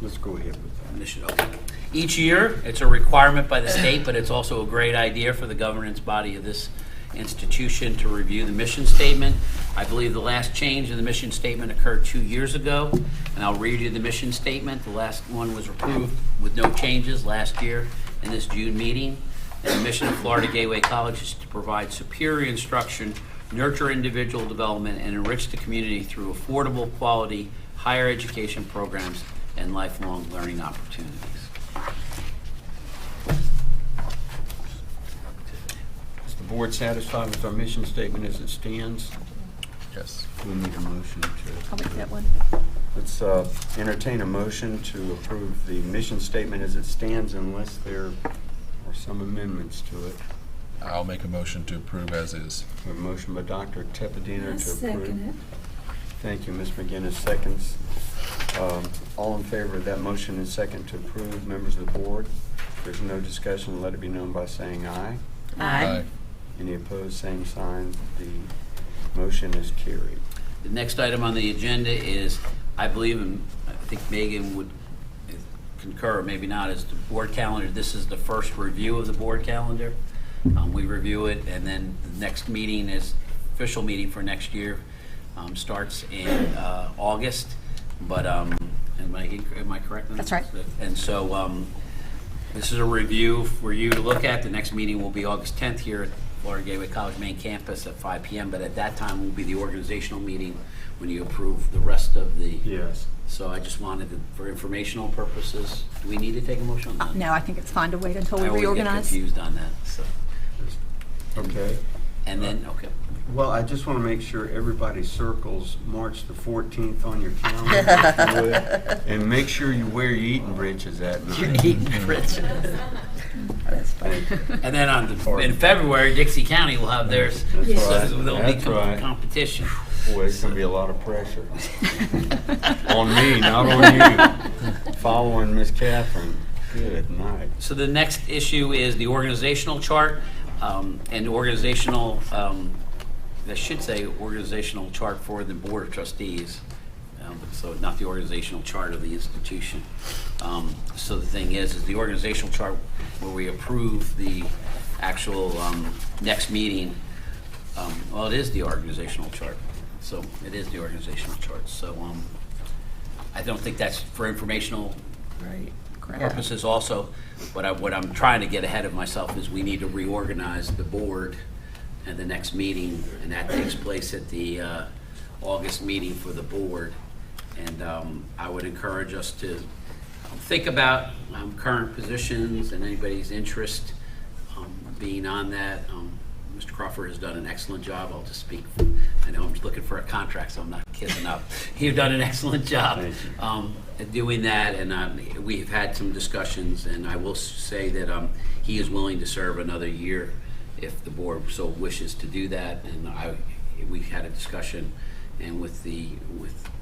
Let's go ahead with that. Mission. Okay. Each year, it's a requirement by the state, but it's also a great idea for the governance body of this institution to review the mission statement. I believe the last change in the mission statement occurred 2 years ago, and I'll read you the mission statement. The last one was approved with no changes last year in this June meeting. And the mission of Florida Gateway College is to provide superior instruction, nurture individual development, and enrich the community through affordable, quality, higher education programs and lifelong learning opportunities. Is the board satisfied with our mission statement as it stands? Yes. We need a motion to. I'll make that one. Let's entertain a motion to approve the mission statement as it stands unless there are some amendments to it. I'll make a motion to approve as is. A motion by Dr. Tepedina to approve. Second it. Thank you, Ms. McGinnis, seconds. All in favor of that motion and second to approve, members of the board? If there's no discussion, let it be known by saying aye. Aye. Any opposed, same sign. The motion is carried. The next item on the agenda is, I believe, and I think Megan would concur, or maybe not, is the board calendar. This is the first review of the board calendar. We review it, and then the next meeting is, official meeting for next year, starts in August. But am I correct? On That's right. And so this is a review for you to look at. The next meeting will be August 10th here at Florida Gateway College main campus at 5 p.m. But at that time will be the organizational meeting when you approve the rest of the. Yes. So I just wanted to, for informational purposes, do we need to take a motion on that? No, I think it's fine to wait until we I always get reorganize. confused on that. So. Okay. And then, okay. Well, I just want to make sure everybody circles March the 14th on your calendar, if you would, and make sure you wear your eating breeches that night. You're eating breeches. That's funny. And then in February, Dixie County will have theirs. That's right. So there'll That's be right. competition. Boy, it's going to be a lot of pressure. On me, not on you. Following Miss Catherine. Good night. So the next issue is the organizational chart and organizational, I should say organizational chart for the Board of Trustees. So not the organizational chart of the institution. So the thing is the organizational chart where we approve the actual next meeting. Well, it is the organizational chart. So it is the organizational chart. So I don't think that's for informational purposes also. But what I'm trying to get ahead of myself is we need to reorganize the board and the next meeting, and that takes place at the August meeting for the board. And I would encourage us to think about current positions and anybody's interest being on that. Mr. Crawford has done an excellent job. I'll just speak. I know I'm looking for a contract, so I'm not kissing up. You've done an excellent job at doing that, and we've had some discussions, and I will say that he is willing to serve another year if the board so wishes to do that. And we had a discussion, and with the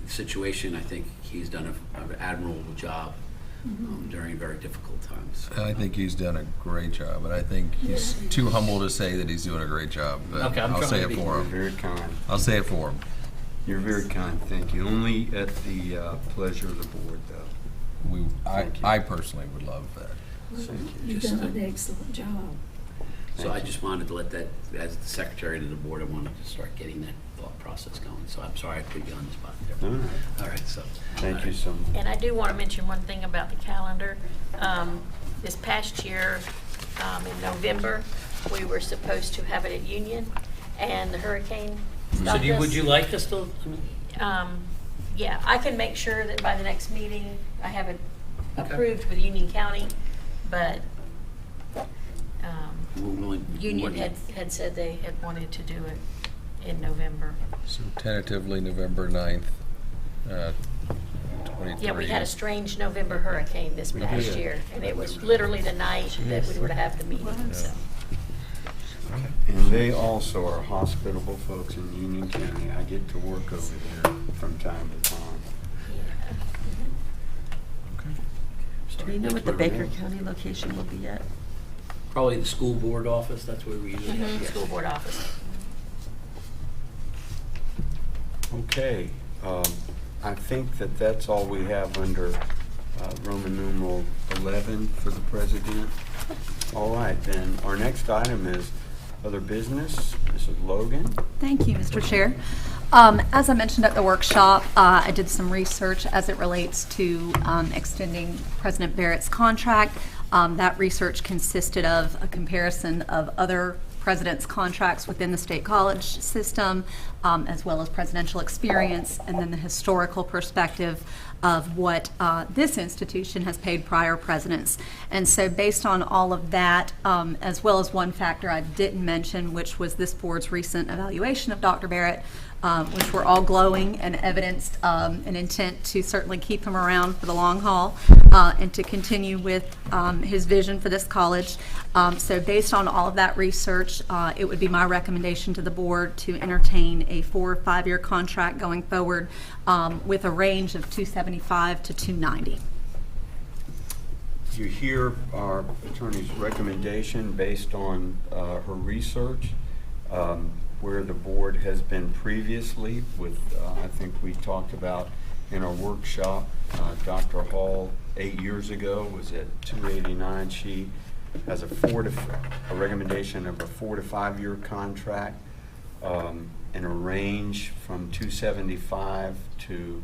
situation, I think he's done an admirable job during very difficult times. I think he's done a great job, and I think he's too humble to say that he's doing a great job. But Okay, I'm I'll trying say to it be for him. Very kind. I'll say it for him. You're very kind, thank you. Only at the pleasure of the board, though. I personally would love that. You've done an excellent job. So I just wanted to let that, as the secretary to the board, I wanted to start getting that thought process going. So I'm sorry I put you on the spot there. All right. All right, so. Thank you so much. And I do want to mention one thing about the calendar. This past year, in November, we were supposed to have it at Union, and the hurricane stopped us. Would you like us to? Yeah, I can make sure that by the next meeting, I have it Okay. approved with Union County, but Union Union had said they had wanted to do it in November. So tentatively November 9th, Yeah, we had a strange November hurricane this past year, and it was literally the night that we were to have the meeting, so. And they also are hospitable folks in Union County. I get to work over there from time to time. Do you know what the Baker County location will be at? Probably the school board office, that's where we usually have. School board office. Okay, I think that that's all we have under Roman numeral 11 for the president. All right, then, our next item is other business. Mrs. Logan. Thank you, Mr. Chair. As I mentioned at the workshop, I did some research as it relates to extending President Barrett's contract. That research consisted of a comparison of other president's contracts within the state college system, as well as presidential experience, and then the historical perspective of what this institution has paid prior presidents. And so based on all of that, as well as one factor I didn't mention, which was this board's recent evaluation of Dr. Barrett, which were all glowing and evidenced an intent to certainly keep him around for the long haul and to continue with his vision for this college. So based on all of that research, it would be my recommendation to the board to entertain a 4 or 5 year contract going forward with a range of $275 to $290. You hear our attorney's recommendation based on her research, where the board has been previously with, I think we talked about in our workshop, Dr. Hall 8 years ago was at 289. She has a recommendation of a 4 to 5 year contract in a range from 275 to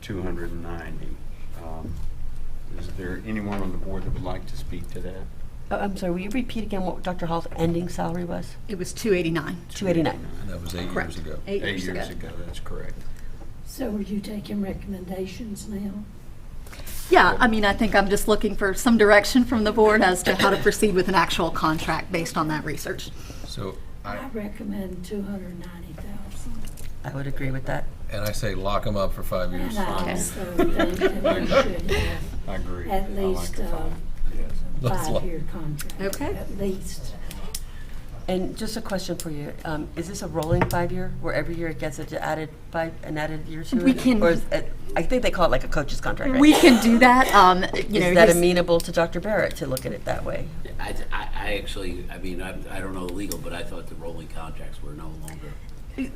290. Is there anyone on the board that would like to speak to that? I'm sorry, will you repeat again what Dr. Hall's ending salary was? It was $289. $289. And that was 8 Correct. years ago. 8 8 years years ago. ago, that's correct. So are you taking recommendations now? Yeah, I mean, I think I'm just looking for some direction from the board as to how to proceed with an actual contract based on that research. So I recommend 290,000. I would agree with that. And I say lock them up for 5 years. And I also think that we should have I agree. at I like least the a five. Yes. Let's lock- 5 year contract. Okay. At least. And just a question for you, is this a rolling 5 year, where every year it gets an added year to it? We can- Or is it, I think they call it like a coach's contract, right? We can do that. You know, Is that his- amenable to Dr. Barrett to look at it that way? I actually, I mean, I don't know the legal, but I thought the rolling contracts were no longer.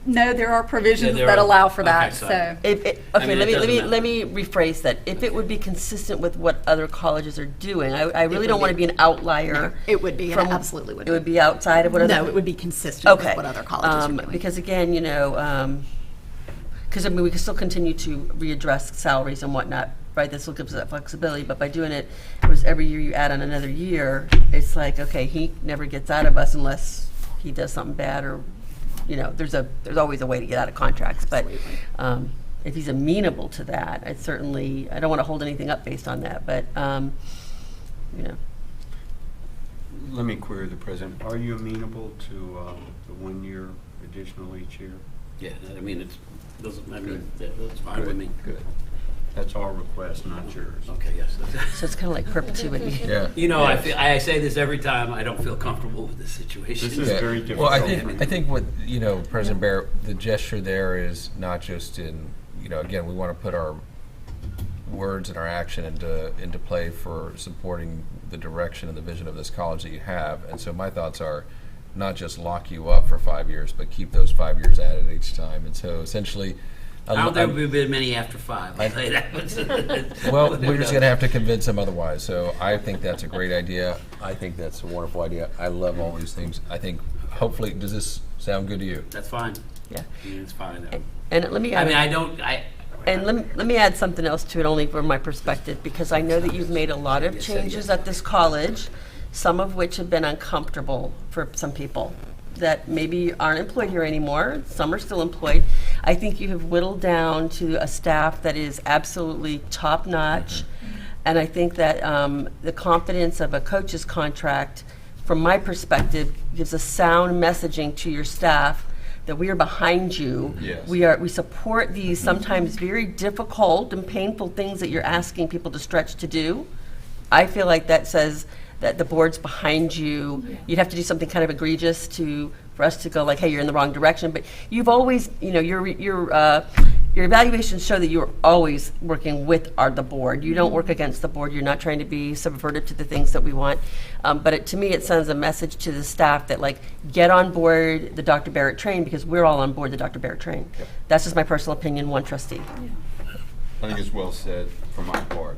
No, there are provisions Yeah, there that are. allow for Okay, that. so- So Okay, I mean, let it me doesn't let me rephrase that. If it would be consistent with what other colleges are doing, I really would don't want to be. be an outlier. it would be. It from- absolutely would. It would be outside of what other. No, it would be consistent Okay. with what other colleges are doing. Because again, you know, because I mean, we can still continue to readdress salaries and whatnot, right? This will give us that flexibility, but by doing it, it was every year you add on another year, it's like, okay, he never gets out of us unless he does something bad, or, you know, there's always a way to get out of contracts. But if he's amenable to that, I don't want to hold anything up based on that, but, you know. Let me query the president. Are you amenable to the 1 year additional each year? Yeah, I mean, that's fine with me. Good. That's our request, not yours. Okay, yes. So it's kind of like perpetuity. Yeah. You know, I say this every time, I don't feel comfortable with this situation. This is very difficult. Well, I think what, you know, President Barrett, the gesture there is not just in, you know, again, we want to put our words and our action into play for supporting the direction and the vision of this college that you have. And so my thoughts are not just lock you up for 5 years, but keep those 5 years added each time. And so essentially, I don't think there'll be many after 5. I'll tell you that. well, we're just going to have to convince them otherwise. So I think that's a great idea. I think that's a wonderful idea. I love all these things. I think, hopefully, does this sound good to you? That's fine. Yeah. It's fine. And let me add. And let me add something else to it, only from my perspective, because I know that you've made a lot of changes at this college, some of which have been uncomfortable for some people that maybe aren't employed here anymore. Some are still employed. I think you have whittled down to a staff that is absolutely top-notch. And I think that the confidence of a coach's contract, from my perspective, gives a sound messaging to your staff that we are behind you. Yes. We support these sometimes very difficult and painful things that you're asking people to stretch to do. I feel like that says that the board's behind you. You'd have to do something kind of egregious for us to go like, hey, you're in the wrong direction. But you've always, your evaluations show that you're always working with the board. You don't work against the board. You're not trying to be subversive to the things that we want. But to me, it sends a message to the staff that, like, get on board the Dr. Barrett train, because we're all on board the Dr. Barrett train. Yep. That's just my personal opinion, one trustee. I think it's well said for my part.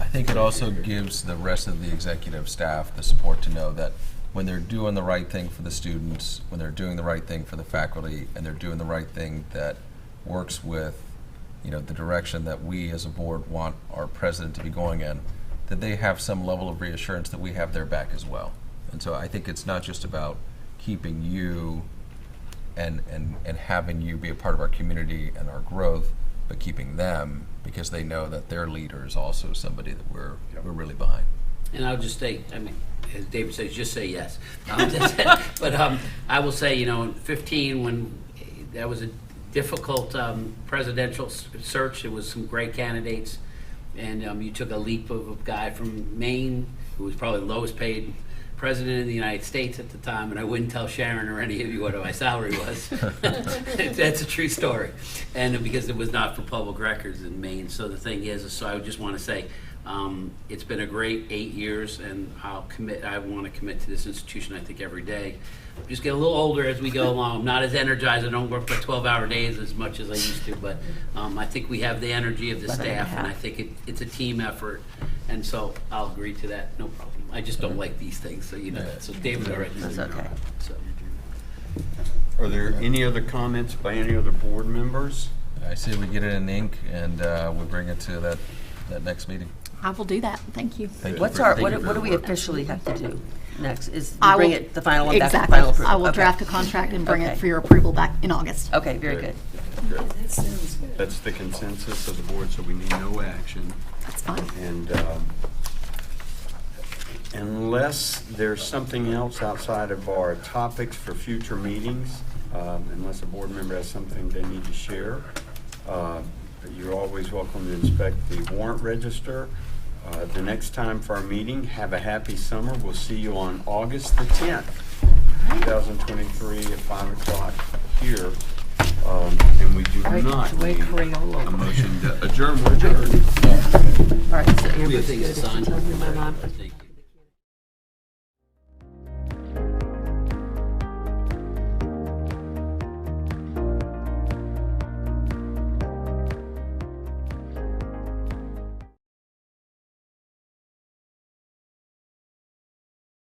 I think it also gives the rest of the executive staff the support to know that when they're doing the right thing for the students, when they're doing the right thing for the faculty, and they're doing the right thing that works with, the direction that we as a board want our president to be going in, that they have some level of reassurance that we have their back as well. And so I think it's not just about keeping you and having you be a part of our community and our growth, but keeping them, because they know that their leader is also somebody that we're really behind. And I'll just say, I mean, as David says, just say yes. But I will say, in 15, when that was a difficult presidential search, there was some great candidates, and you took a leap of a guy from Maine who was probably the lowest paid president of the United States at the time, and I wouldn't tell Sharon or any of you what my salary was. That's a true story, and because it was not for public records in Maine. So the thing is, so I just want to say, it's been a great 8 years, and I want to commit to this institution, I think, every day. Just get a little older as we go along. I'm not as energized. I don't work for 12-hour days as much as I used to, but I think we have the energy of the staff, and I think it's a team effort, and so I'll agree to that, no problem. I just don't like these things, so you know that. So David already knows. That's okay. So. Are there any other comments by any other board members? I say we get it in ink and we bring it to that next meeting. I will do that. Thank you. What do we officially have to do next? Is bring it, the final one back exactly. for final approval? I will draft a contract and bring it for your approval back in August. Okay, very good. That sounds good. That's the consensus of the board, so we need no action. That's fine. And unless there's something else outside of our topics for future meetings, unless a board member has something they need to share, you're always welcome to inspect the warrant register. The next time for our meeting, have a happy summer. We'll see you on August the 10th, 2023 at 5 o'clock here. And we do not need a motion to adjourn. We're adjourned. All right, so We have Amber's things good. to sign. Tell me my mom. I think.